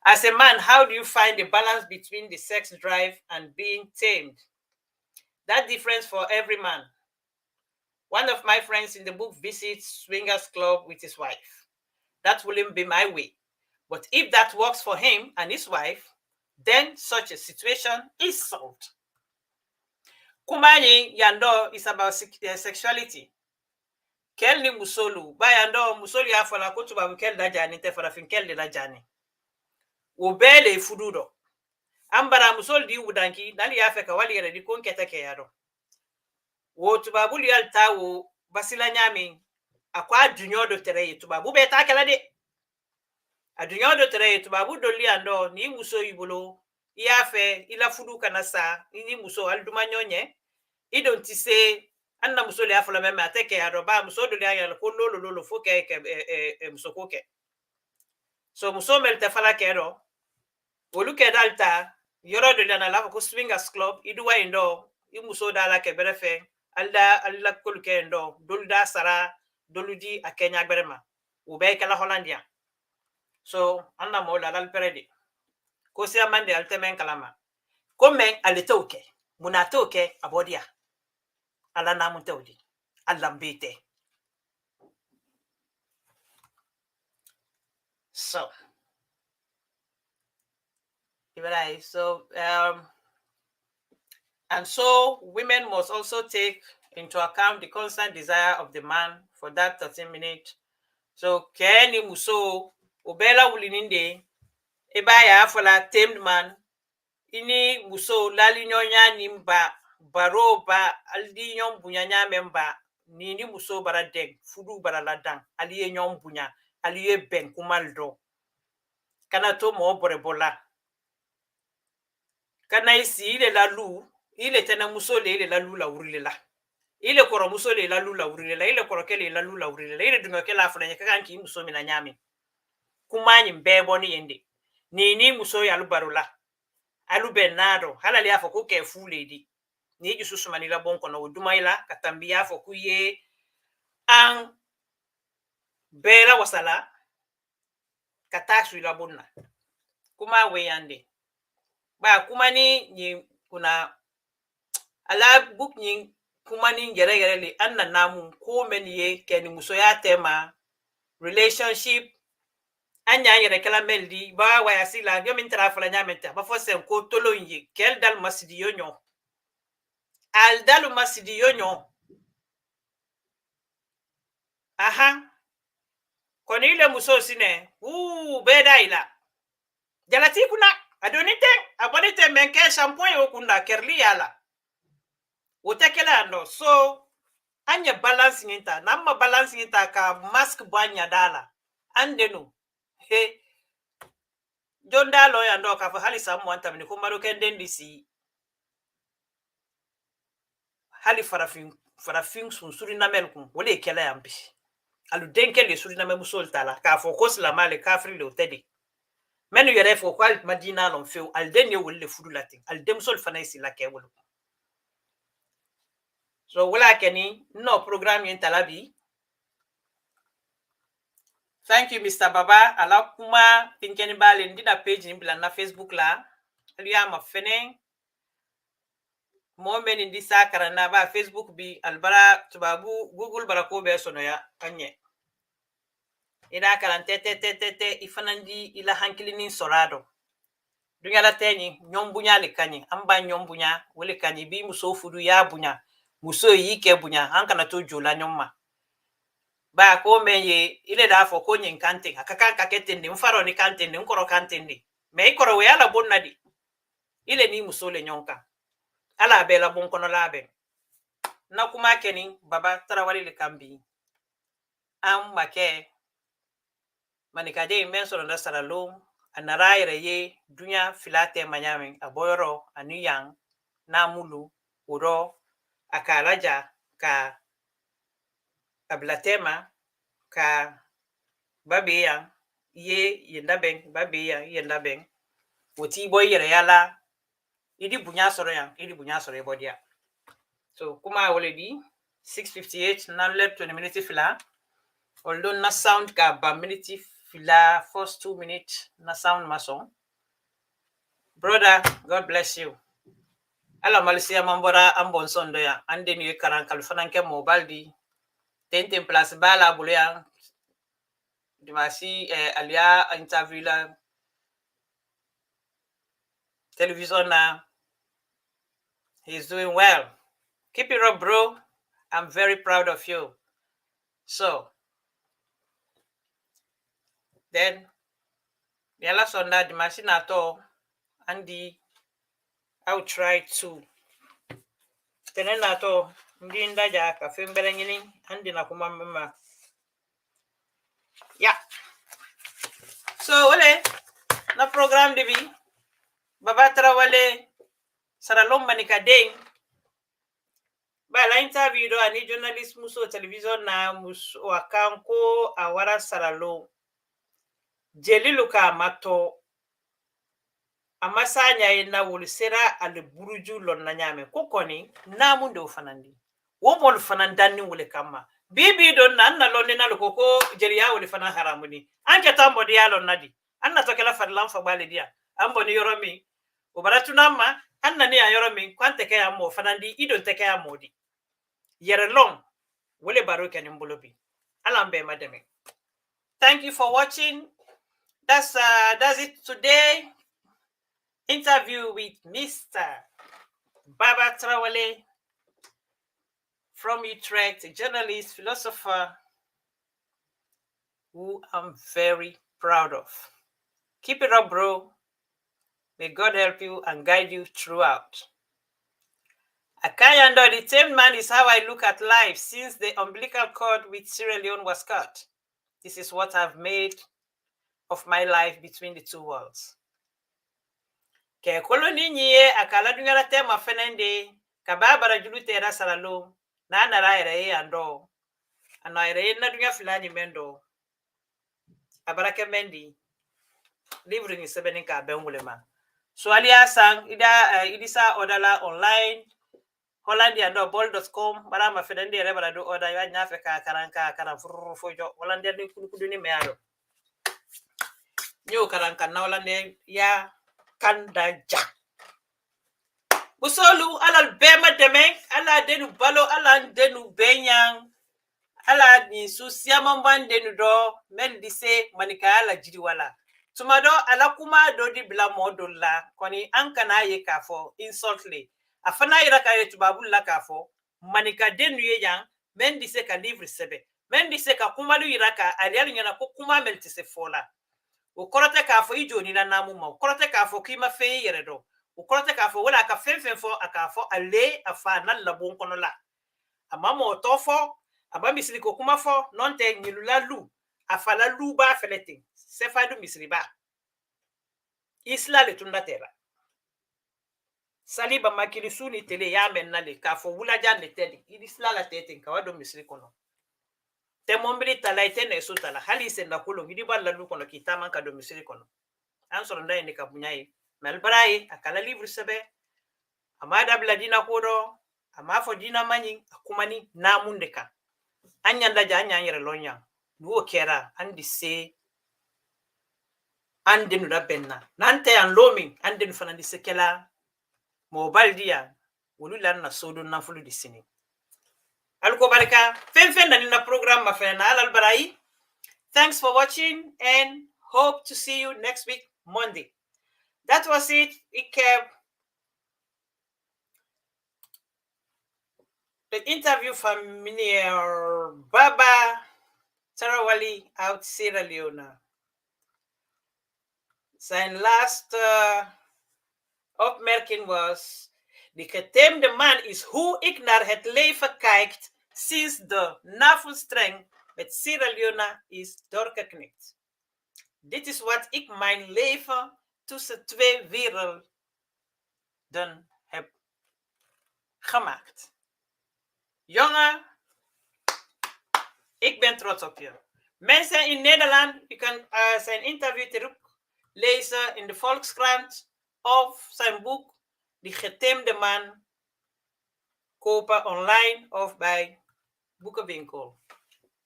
As a man, how do you find the balance between the sex drive and being tamed? That difference for every man. One of my friends in the book visits swingers club with his wife. That wouldn't be my way. But if that works for him and his wife, then such a situation is solved. Kumani yando is about sexuality. Kel ni musolu. Ba yando musolu ya fala kutuba mkel dajani te fala finkel de dajani. Ubele fududo. Ambara musol di udanki nali ya feka wali yere di konkete ke yado. Wo tubabuli yalta wo basila nyami akwa dunyodo tere tubabu beta kala de. Adunyodo tere tubabu doli ando ni muso ibolo iafe ila fudu kanasa ni muso alduma nyonye idon tise anna muso le afala meme ateke yado ba muso doli ayala ko lolo foke muso koke. So muso melte fala kero woluke dalta yoro doli na lava ko swingers club iduwa indo muso da la ke berefe alla kol ke ndo dol da sara doludi a Kenya berema u be kala Hollandia so anna mo la dal peredi ko si amande altemen kalama ko men alitoke munatoke abodia ala namu tawdi allambite so and so women must also take into account the constant desire of the man for that 13 minutes. So keni muso obela wulininde ebaya fola tamed man ini muso lali nyonya nimba baro ba aldi nyom bunya memba nini muso bara deg fudu bara ladang aliye nyom bunya aliye ben kumaldo kana to mo bore bola kana isi ile lalu ile tena muso le ile lalu la urile ile koro muso le lalu la urile ile koro kele lalu la urile ile dunga kela afanya kanki muso mina nyami kumanyi mbebo ni yende nini muso ya lubarula alu benado halali afo ko ke fuledi ni ju susumani la bonko no dumaila katambia afo kuye an bela wasala katashu la bonna kuma weyande ba kuma ni kuna ala book ni kuma ni gere le anna namu ko men ye keni muso ya tema relationship anya yere kala meldi ba waya sila yo min trafala nyamenta ba fosen ko tolo yi kel dal masidi yonyo al dalu masidi yonyo aha koni ile muso sine beda ila jalati kuna adonite abonite menke shampoo yo kunda kerli yala wotekela ando so anya balance nginta namma balance nginta ka mask banya dala andenu he jonda lo ya ndo ka fa hali samu anta ni kumaro kenden disi hali farafin sun suri na melkum wole kela yambi alu denke le suri na me musol tala ka focus la male kafri le otedi menu yere fo kwal madina lon feu al denye wolle fudu latin al demsol fanaisi la ke wol so wala keni no program yen talabi. Thank you Mr. Baba ala kuma pinkeni bale ndida page ni bila na Facebook la aliya mafene mo men ndi sakara na ba Facebook bi albara tubabu Google barako be sono ya anye ida kalante ifanandi ila hankilini sorado dunya la teni nyombunya le kanyi amba nyombunya wele kanyi bi muso fudu ya bunya muso yike bunya hanka na to jola nyomma ba ko menye ile da fo ko nyin kante akaka kakete ndi mfaro ni kante ndi nkoro kante ndi me ikoro we ala bonna di ile ni muso le nyonka ala bela bon kono labe na kuma keni Babah Tarawally le kambi am make manikade menso na saralo anaraire ye dunya filate manyame aboyoro aniyang namulu uro akalaja ka ablatema ka babeya ye yendabeng babeya yendabeng woti boy yere yala idi bunya soro bodia so kuma wole di 6:58 na lep 20 minutes fila although na sound ka ba minute fila first 2 minutes na sound mason brother God bless you ala malisia mambora ambon sondo ya ande ni karan kalfananke mobaldi tenten place bala bulia dimasi alia interview la television na he's doing well. Keep it up, bro. I'm very proud of you. So then yala sonda dimasi na to andi I'll try to tenena to ndinda ja ka fembele ngini andi na kuma mama yeah so wale na program dibi Babah Tarawally saralom manika ding ba la interview do ani journalist muso television na muso wakanko awara saralo jeliluka mato amasanya ina wol sera al buruju lon na nyame ko koni namunde o fanandi wo mol fanandani wole kama bibi don nan na lon na ko ko jeriya wole fanan haramuni anke tambo dia lon nadi anna to kala fadlan fa bale dia ambo ni yoromi o baratu namma anna ni yoromi kwante ke ammo fanandi idon te ke amodi yere long wole baro kenin bolobi alambe madame. Thank you for watching. That's it today. Interview with Mr. Babah Tarawally from Utrecht, a journalist, philosopher, who I'm very proud of. Keep it up, bro. May God help you and guide you throughout. Akayando, the Tamed Man is how I look at life since the umbilical cord with Sierra Leone was cut. This is what I've made of my life between the two worlds. Ke koloni nye akala dungara tema fenende kababara julute era salalo na nara ere ando ana ere na dunga filani mendo abarake mendi livre ni sebeni ka bengulema so alia sang ida idisa odala online hollandia.bol.com bara ma fenende ere bara do oda ya nyafe ka karanka kana fojo hollandia ni kudu ni meado nyo karanka na hollande ya kanda ja Busolu alal bema deme ala denu balo ala denu benyang ala ni susia mamban denu do men dise manika ala jiri wala tumado ala kuma do di bla modola koni ankana ye kafo insultly afana ira ka yetubabu la kafo manika denu ye yang men dise ka livre sebe men dise ka kuma lu ira ka alialu nyana ko kuma meltise fola o korote kafo ijo ni na namu ma o korote kafo kima fe yere do ukorote kafo wala aka fenfen fo akafo ale afa na labon kono la amamo tofo aba misiri ko kuma fo nonte nyilula lu afala lu ba felete se fadu misiri ba isla le tunda tera saliba makili suni tele ya menale kafo wula jan le tele isla la tete kawado misiri kono te mombili tala itene so tala hali se na kulo ngidi ba la lu kono kitama ka do misiri kono ansoro ndai ni kabunyai melbarai akala livre sebe amada bladina kodo amafo dina manyi akumani namundeka anyanda ja anyanyere lonya duo kera andi se andinu da benna nante an lomi andinu fanandi sekela mobile dia wululan na sodo na fulu di sini alko baraka fen na program ma fena alal barai. Thanks for watching and hope to see you next week Monday. That was it. The interview from Babah Tarawally out Sierra Leone. Zijn last opmerking was: de getemde man is hoe ik naar het leven kijk sinds de navelstreng met Sierra Leone is doorgeknipt. Dit is wat ik mijn leven tussen twee werelden heb gemaakt. Jongen, ik ben trots op je. Mensen in Nederland, je kan zijn interview teruglezen in de Volkskrant of zijn boek Die Getemde Man kopen online of bij boekenwinkel.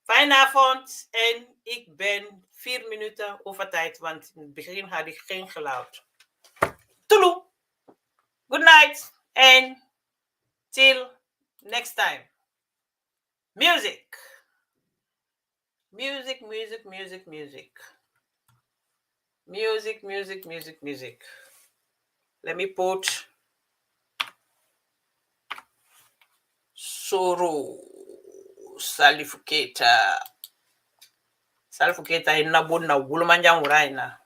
Fijne avond en ik ben 4 minuten over tijd, want in het begin had ik geen geluid. Toeloe! Good night and till next time. Music. Music, music, music, music. Music, music, music, music. Let me put Soro Salifuketa. Salifuketa in Nabuna Wulumanjang Uraina.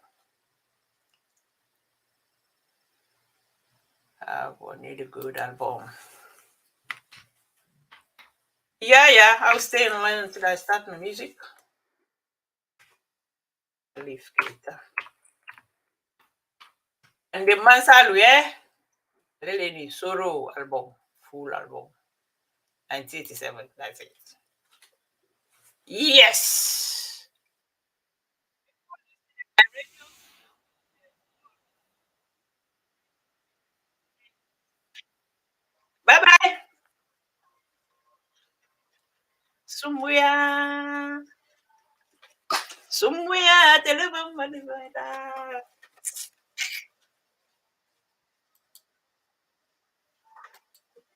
I need a good album. Yeah, I'll stay online until I start my music. Salifuketa. And the Mansal, really Soro album, full album. 1987, that's it. Yes! Somewhere, somewhere, tell them what they want.